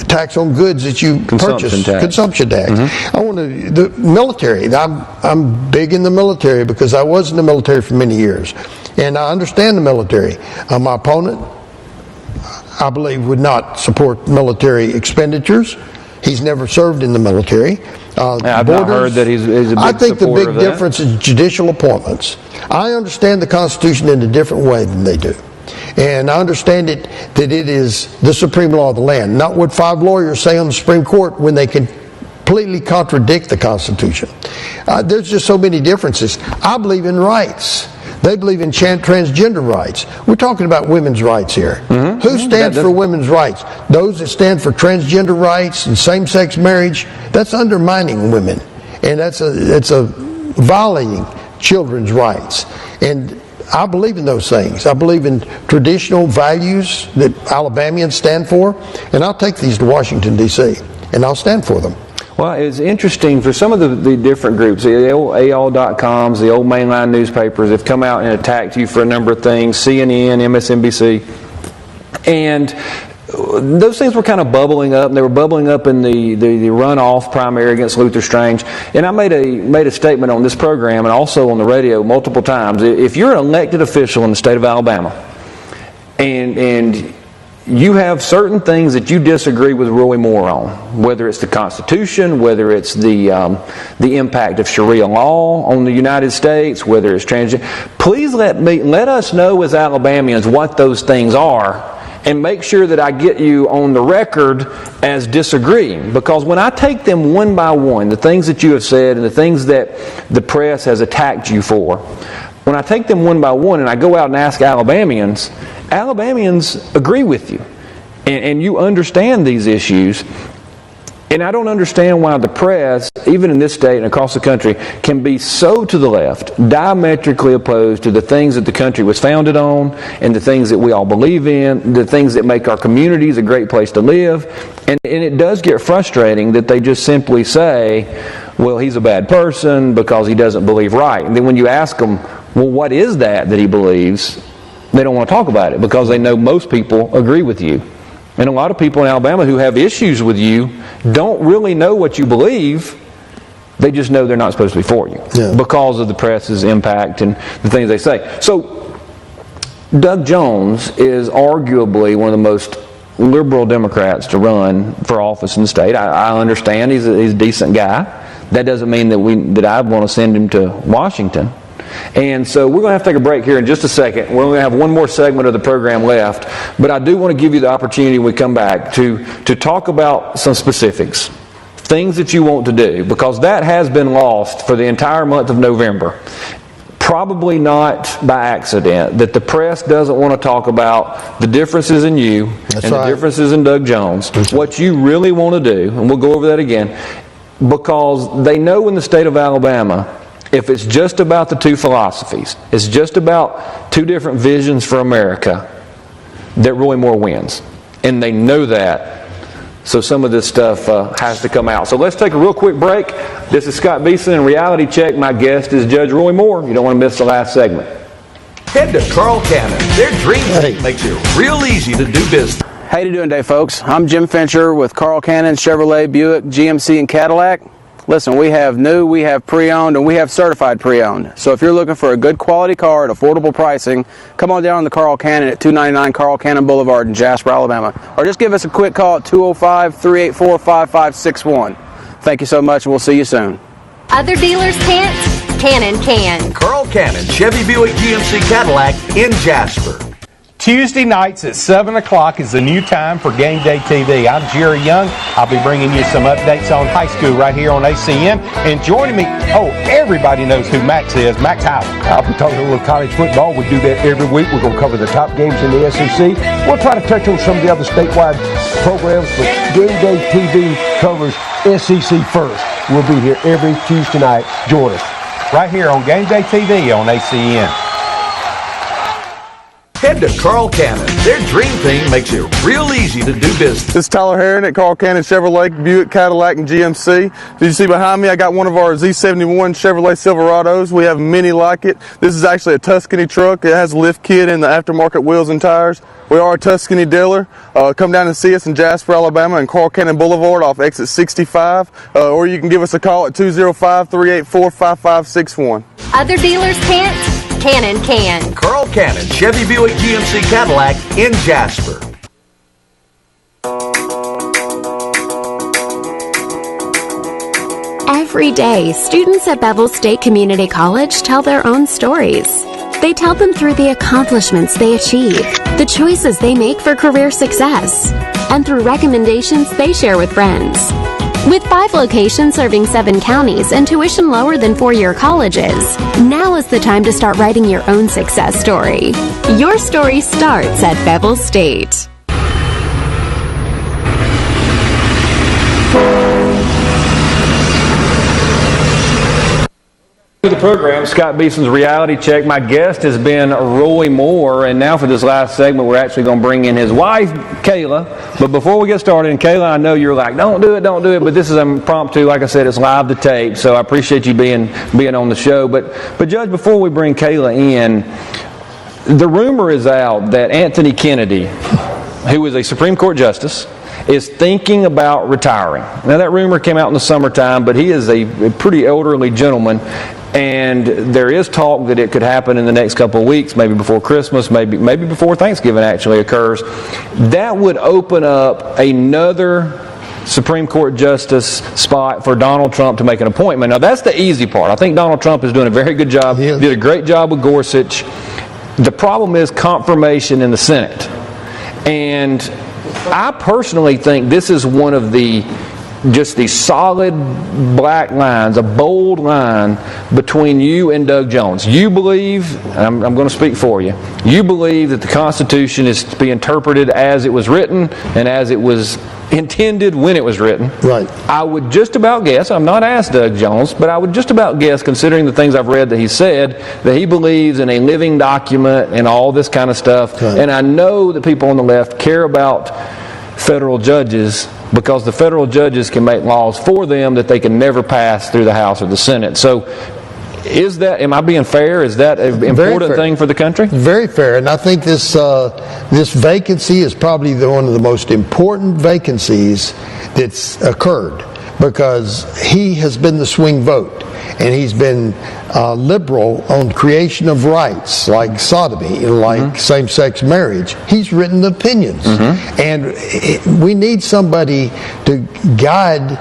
tax on goods that you purchase. Consumption tax. I want the military. I'm big in the military because I was in the military for many years, and I understand the military. My opponent, I believe, would not support military expenditures. He's never served in the military. I've not heard that he's a big I think the big supporter of difference is judicial appointments. I understand the Constitution in a different way than they do. And I understand that it is the supreme law of the land, not what 5 lawyers say on the Supreme Court when they completely contradict the Constitution. There's just so many differences. I believe in rights. They believe in transgender rights. We're talking about women's rights here. Who stands for women's rights? Those that stand for transgender rights and same-sex marriage. That's undermining women, and it's a violating children's rights. And I believe in those things. I believe in traditional values that Alabamians stand for, and I'll take these to Washington, D.C., and I'll stand for them. Well, it's interesting for some of the different groups. The old AL.coms, the old mainline newspapers have come out and attacked you for a number of things, CNN, MSNBC, and those things were kind of bubbling up, and they were bubbling up in the runoff primary against Luther Strange. And I made a statement on this program and also on the radio multiple times. If you're an elected official in the state of Alabama, and you have certain things that you disagree with Roy Moore on, whether it's the Constitution, whether it's the impact of Sharia law on the United States, whether it's transgender, please let us know as Alabamians what those things are, and make sure that I get you on the record as disagreeing. Because when I take them one by one, the things that you have said and the things that the press has attacked you for, when I take them one by one and I go out and ask Alabamians agree with you. And you understand these issues. And I don't understand why the press, even in this state and across the country, can be so to the left, diametrically opposed to the things that the country was founded on and the things that we all believe in, the things that make our communities a great place to live. And it does get frustrating that they just simply say, well, he's a bad person because he doesn't believe right. And then when you ask them, well, what is that he believes, they don't want to talk about it because they know most people agree with you. And a lot of people in Alabama who have issues with you don't really know what you believe. They just know they're not supposed to be for you because of the press's impact and the things they say. So Doug Jones is arguably one of the most liberal Democrats to run for office in the state. I understand he's a decent guy. That doesn't mean that I want to send him to Washington. And so we're going to have to take a break here in just a second. We're going to have one more segment of the program left. But I do want to give you the opportunity when we come back to talk about some specifics, things that you want to do, because that has been lost for the entire month of November. Probably not by accident, that the press doesn't want to talk about the differences in you the differences in Doug Jones. What you really want to do, and we'll go over that again, because they know in the state of Alabama, if it's just about the two philosophies, it's just about two different visions for America, that Roy Moore wins. And they know that. So some of this stuff has to come out. So let's take a real quick break. This is Scott Beason in Reality Check. My guest is Judge Roy Moore. You don't want to miss the last segment. Head to Carl Cannon. Their dream team makes it real easy to do business. How you doing today, folks? I'm Jim Fincher with Carl Cannon, Chevrolet, Buick, GMC, and Cadillac. Listen, we have new, we have pre-owned, and we have certified pre-owned. So if you're looking for a good quality car at affordable pricing, come on down to Carl Cannon at 299 Carl Cannon Boulevard in Jasper, Alabama. Or just give us a quick call at 205-384-5561. Thank you so much, and we'll see you soon. Other dealers can't? Cannon can. Carl Cannon, Chevy, Buick, GMC, Cadillac in Jasper. Tuesday nights at 7 o'clock is the new time for Game Day TV. I'm Jerry Young. I'll be bringing you some updates on high school right here on ACN. And joining me, everybody knows who Max is, Max Howard. I'll be talking a little college football. We do that every week. We're going to cover the top games in the SEC. We'll try to touch on some of the other statewide programs, but Game Day TV covers SEC first. We'll be here every Tuesday night. Join us. Right here on Game Day TV on ACN. Head to Carl Cannon. Their dream team makes it real easy to do business. This is Tyler Herron at Carl Cannon Chevrolet, Buick, Cadillac, and GMC. Did you see behind me? I got one of our Z71 Chevrolet Silverados. We have many like it. This is actually a Tuscany truck. It has a lift kit and the aftermarket wheels and tires. We are a Tuscany dealer. Come down and see us in Jasper, Alabama, and Carl Cannon Boulevard off exit 65. Or you can give us a call at 205-384-5561. Other dealers can't? Cannon can. Carl Cannon, Chevy Buick GMC Cadillac in Jasper. Every day, students at Bevel State Community College tell their own stories. They tell them through the accomplishments they achieve, the choices they make for career success, and through recommendations they share with friends. With 5 locations serving 7 counties and tuition lower than 4-year colleges, now is the time to start writing your own success story. Your story starts at Bevel State. To the program, Scott Beason's Reality Check. My guest has been Roy Moore, and now for this last segment, we're actually going to bring in his wife, Kayla. But before we get started, and Kayla, I know you're like, don't do it, but this is impromptu. Like I said, it's live to tape, so I appreciate you being on the show. But Judge, before we bring Kayla in, the rumor is out that Anthony Kennedy, who is a Supreme Court justice, is thinking about retiring. Now, that rumor came out in the summertime, but he is a pretty elderly gentleman. And there is talk that it could happen in the next couple of weeks, maybe before Christmas, maybe before Thanksgiving actually occurs. That would open up another Supreme Court justice spot for Donald Trump to make an appointment. Now, that's the easy part. I think Donald Trump is doing a very good job. He did a great job with Gorsuch. The problem is confirmation in the Senate. And I personally think this is one of the solid black lines, a bold line between you and Doug Jones. You believe, and I'm going to speak for you, you believe that the Constitution is to be interpreted as it was written and as it was intended when it was written. Right. I would just about guess, I'm not asked Doug Jones, but I would just about guess, considering the things I've read that he said, that he believes in a living document and all this kind of stuff. Right. And I know that people on the left care about federal judges because the federal judges can make laws for them that they can never pass through the House or the Senate. So am I being fair? Is that an important thing for the country? Very fair. And I think this vacancy is probably one of the most important vacancies that's occurred, because he has been the swing vote. And he's been liberal on creation of rights, like sodomy, like same-sex marriage. He's written opinions. And we need somebody to guide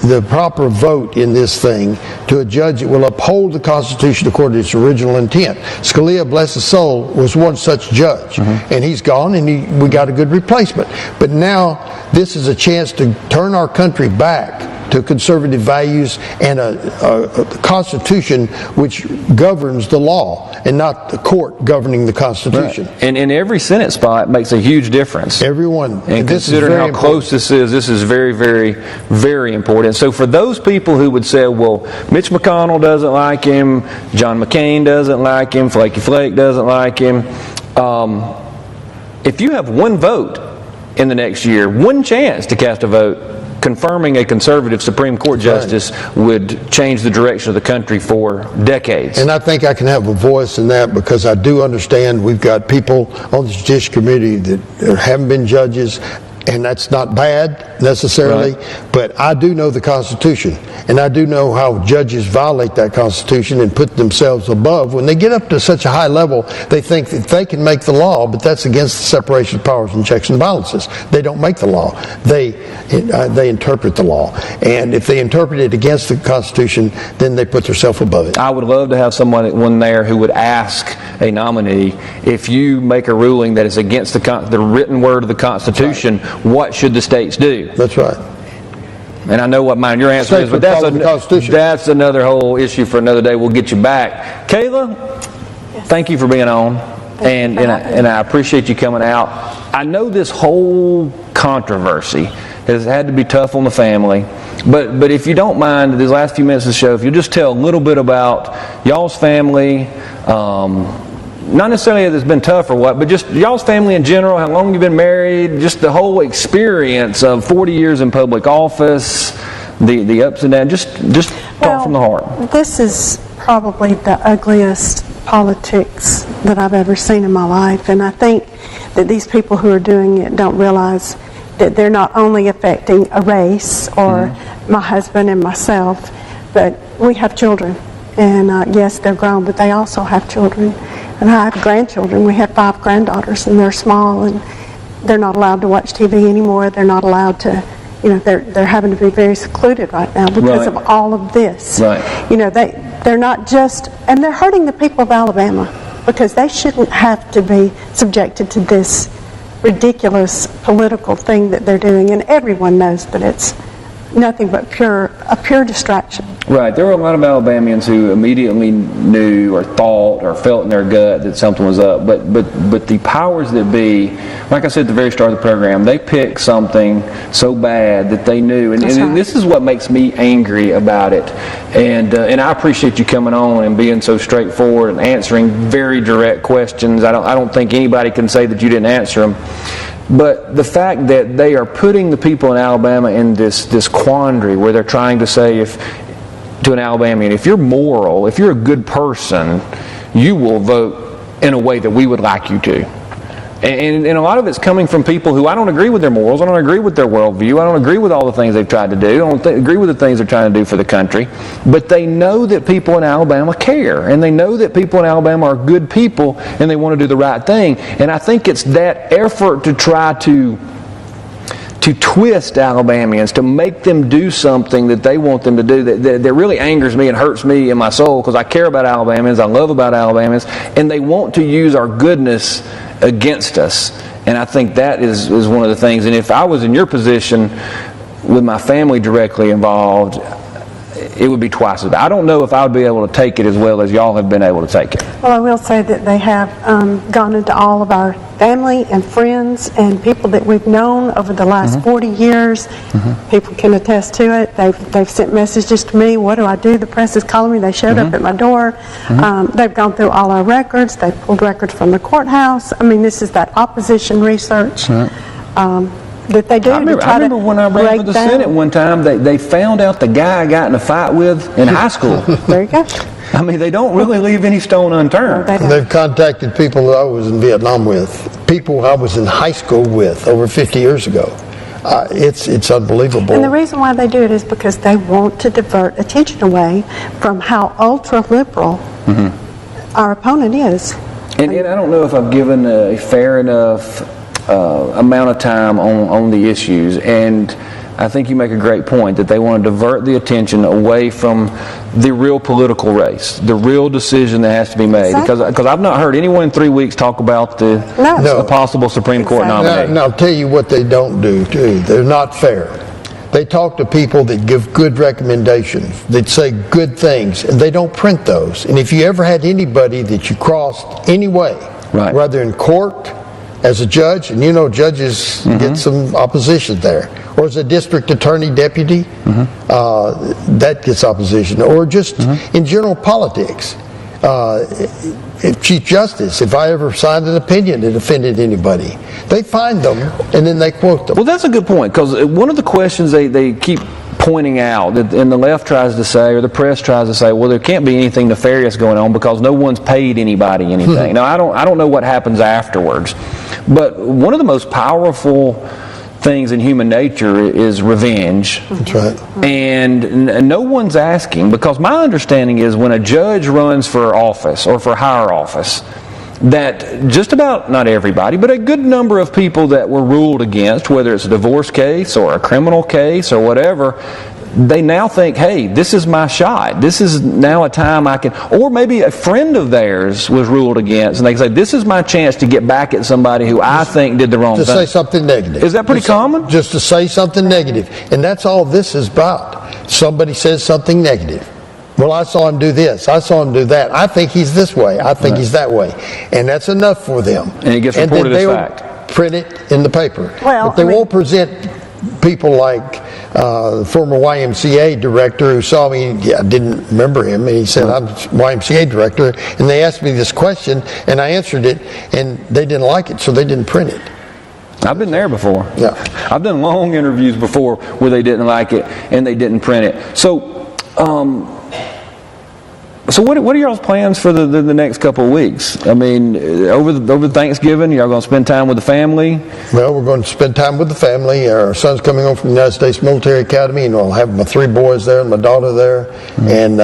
the proper vote in this thing to a judge that will uphold the Constitution according to its original intent. Scalia, bless his soul, was one such judge. And he's gone, and we got a good replacement. But now this is a chance to turn our country back to conservative values and a Constitution which governs the law and not the court governing the Constitution. Right. And in every Senate spot makes a huge difference. Everyone. And considering how close this is very, very, very important. So for those people who would say, well, Mitch McConnell doesn't like him, John McCain doesn't like him, Flaky Flake doesn't like him, if you have one vote in the next year, one chance to cast a vote, confirming a conservative Supreme Court justice would change the direction of the country for decades. And I think I can have a voice in that, because I do understand we've got people on the Judicial Committee that haven't been judges. And that's not bad necessarily, Right. but I do know the Constitution, and I do know how judges violate that Constitution and put themselves above. When they get up to such a high level, they think that they can make the law, but that's against the separation of powers and checks and balances. They don't make the law. They interpret the law. And if they interpret it against the Constitution, then they put themselves above it. I would love to have someone there who would ask a nominee, if you make a ruling that is against the written word of the Constitution, what should the states do? That's right. And I know what your answer is, but that's another whole issue for another day. We'll get you back. Kayla, thank you for being on, and I appreciate you coming out. I know this whole controversy has had to be tough on the family, but if you don't mind, these last few minutes of the show, if you'll just tell a little bit about y'all's family, not necessarily that it's been tough or what, but just y'all's family in general, how long you've been married, just the whole experience of 40 years in public office, the ups and downs, just talk from the heart. This is probably the ugliest politics that I've ever seen in my life, and I think that these people who are doing it don't realize that they're not only affecting a race or my husband and myself, but we have children, and yes, they're grown, but they also have children. And I have grandchildren. We have 5 granddaughters, and they're small, and they're not allowed to watch TV anymore. They're not allowed to, they're having to be very secluded right now because of all of this. Right. They're not just, and they're hurting the people of Alabama because they shouldn't have to be subjected to this ridiculous political thing that they're doing, and everyone knows that it's nothing but a pure distraction. Right. There were a lot of Alabamians who immediately knew or thought or felt in their gut that something was up. But the powers that be, like I said at the very start of the program, they picked something so bad that they knew. And this is what makes me angry about it. And I appreciate you coming on and being so straightforward and answering very direct questions. I don't think anybody can say that you didn't answer them. But the fact that they are putting the people in Alabama in this quandary where they're trying to say to an Alabamian, if you're moral, if you're a good person, you will vote in a way that we would like you to. And a lot of it's coming from people who I don't agree with their morals, I don't agree with their worldview, I don't agree with all the things they've tried to do, I don't agree with the things they're trying to do for the country, but they know that people in Alabama care, and they know that people in Alabama are good people, and they want to do the right thing. And I think it's that effort to try to twist Alabamians, to make them do something that they want them to do that really angers me and hurts me in my soul, because I care about Alabamians, I love about Alabamians, and they want to use our goodness against us. And I think that is one of the things. And if I was in your position with my family directly involved, it would be twice as bad. I don't know if I would be able to take it as well as y'all have been able to take it. Well, I will say that they have gone into all of our family and friends and people that we've known over the last 40 years. People can attest to it. They've sent messages to me. What do I do? The press is calling me. They showed up at my door. They've gone through all our records. They've pulled records from the courthouse. I mean, this is that opposition research. That they do. I remember when I ran for the Senate one time, they found out the guy I got in a fight with in high school. There you go. I mean, they don't really leave any stone unturned. They've contacted people that I was in Vietnam with, people I was in high school with over 50 years ago. It's unbelievable. And the reason why they do it is because they want to divert attention away from how ultra-liberal our opponent is. And I don't know if I've given a fair enough amount of time on the issues, and I think you make a great point that they want to divert the attention away from the real political race, the real decision that has to be made. Exactly. Because I've not heard anyone in 3 weeks talk about the possible Supreme Court nominee. Now, I'll tell you what they don't do, too. They're not fair. They talk to people that give good recommendations, that say good things, and they don't print those. And if you ever had anybody that you crossed anyway, whether in court, as a judge, and judges get some opposition there, or as a district attorney deputy, that gets opposition, or just in general politics. If Chief Justice, if I ever signed an opinion that offended anybody, they find them and then they quote them. Well, that's a good point, because one of the questions they keep pointing out, that, and the left tries to say, or the press tries to say, well, there can't be anything nefarious going on because no one's paid anybody anything. Now, I don't know what happens afterwards, but one of the most powerful things in human nature is revenge. That's right. And no one's asking, because my understanding is when a judge runs for office or for higher office, that just about, not everybody, but a good number of people that were ruled against, whether it's a divorce case or a criminal case or whatever, they now think, hey, this is my shot. This is now a time I can, or maybe a friend of theirs was ruled against, and they can say, this is my chance to get back at somebody who I think did the wrong thing. To say something negative. Is that pretty common? Just to say something negative. And that's all this is about. Somebody says something negative. Well, I saw him do this. I saw him do that. I think he's this way. I think he's that way. And that's enough for them. And it gets reported as fact. Print it in the paper. Well, but they won't present people like the former YMCA director who saw me. I didn't remember him. And he said, I'm YMCA director. And they asked me this question, and I answered it, and they didn't like it, so they didn't print it. I've been there before. Yeah. I've done long interviews before where they didn't like it, and they didn't print it. So what are y'all's plans for the next couple of weeks? I mean, over Thanksgiving, y'all going to spend time with the family? Well, we're going to spend time with the family. Our son's coming home from the United States Military Academy, and I'll have my 3 boys there and my daughter there, and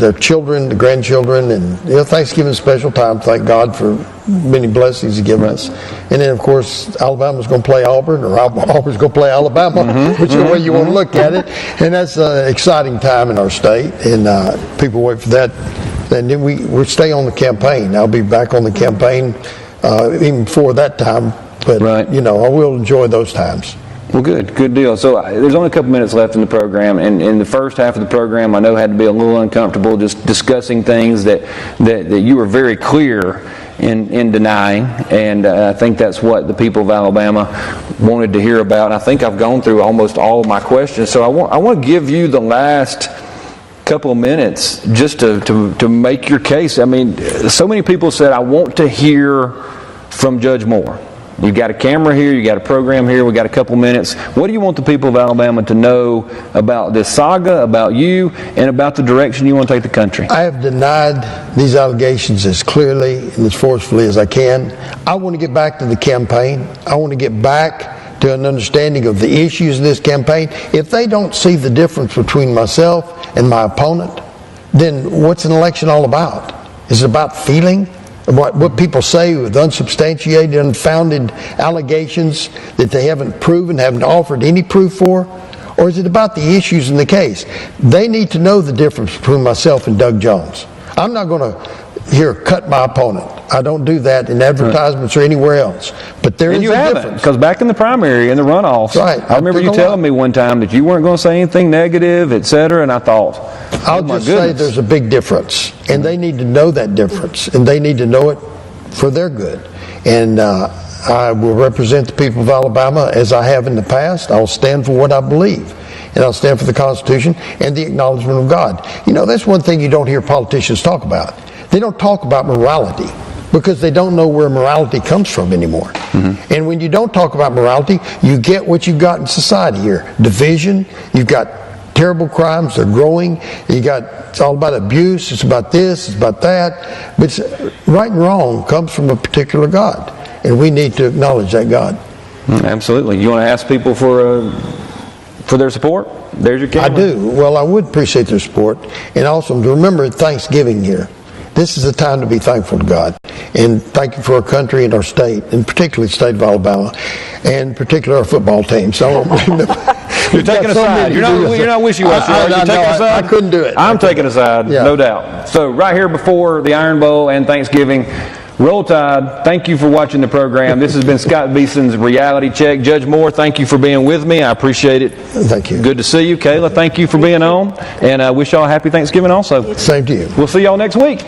their children, the grandchildren, and Thanksgiving special time. Thank God for many blessings He's given us. And then, of course, Alabama's going to play Auburn, or Auburn's going to play Alabama, whichever way you want to look at it. And that's an exciting time in our state, and people wait for that. And then we stay on the campaign. I'll be back on the campaign even before that time. But, I will enjoy those times. Well, good deal. So there's only a couple minutes left in the program, and in the first half of the program, I know had to be a little uncomfortable just discussing things that you were very clear in denying, and I think that's what the people of Alabama wanted to hear about. And I think I've gone through almost all of my questions, so I want to give you the last couple of minutes just to make your case. I mean, so many people said, I want to hear from Judge Moore. You've got a camera here, you got a program here, we got a couple minutes. What do you want the people of Alabama to know about this saga, about you, and about the direction you want to take the country? I have denied these allegations as clearly and as forcefully as I can. I want to get back to the campaign. I want to get back to an understanding of the issues in this campaign. If they don't see the difference between myself and my opponent, then what's an election all about? Is it about feeling? What people say with unsubstantiated, unfounded allegations that they haven't proven, haven't offered any proof for? Or is it about the issues in the case? They need to know the difference between myself and Doug Jones. I'm not going to cut my opponent. I don't do that in advertisements or anywhere else. But there is a difference. Because back in the primary, in the runoffs, right, I remember you telling me one time that you weren't going to say anything negative, etc., and I thought, I'll just say there's a big difference, and they need to know that difference, and they need to know it for their good. And I will represent the people of Alabama as I have in the past. I'll stand for what I believe, and I'll stand for the Constitution and the acknowledgement of God. That's one thing you don't hear politicians talk about. They don't talk about morality because they don't know where morality comes from anymore. And when you don't talk about morality, you get what you've got in society here. Division, you've got terrible crimes, they're growing. It's all about abuse, it's about this, it's about that. But right and wrong comes from a particular God. And we need to acknowledge that God. Absolutely. You want to ask people for their support? There's your camera. I do. Well, I would appreciate their support. And also to remember Thanksgiving here. This is a time to be thankful to God. And thank you for our country and our state, and particularly the state of Alabama, and particularly our football team. So you're taking a side. You're not wishy-washy. You're taking a side. I couldn't do it. I'm taking a side, no doubt. So right here before the Iron Bowl and Thanksgiving, Roll Tide. Thank you for watching the program. This has been Scott Beason's Reality Check. Judge Moore, thank you for being with me. I appreciate it. Thank you. Good to see you. Kayla, thank you for being on. And I wish y'all a happy Thanksgiving also. Same to you. We'll see y'all next week.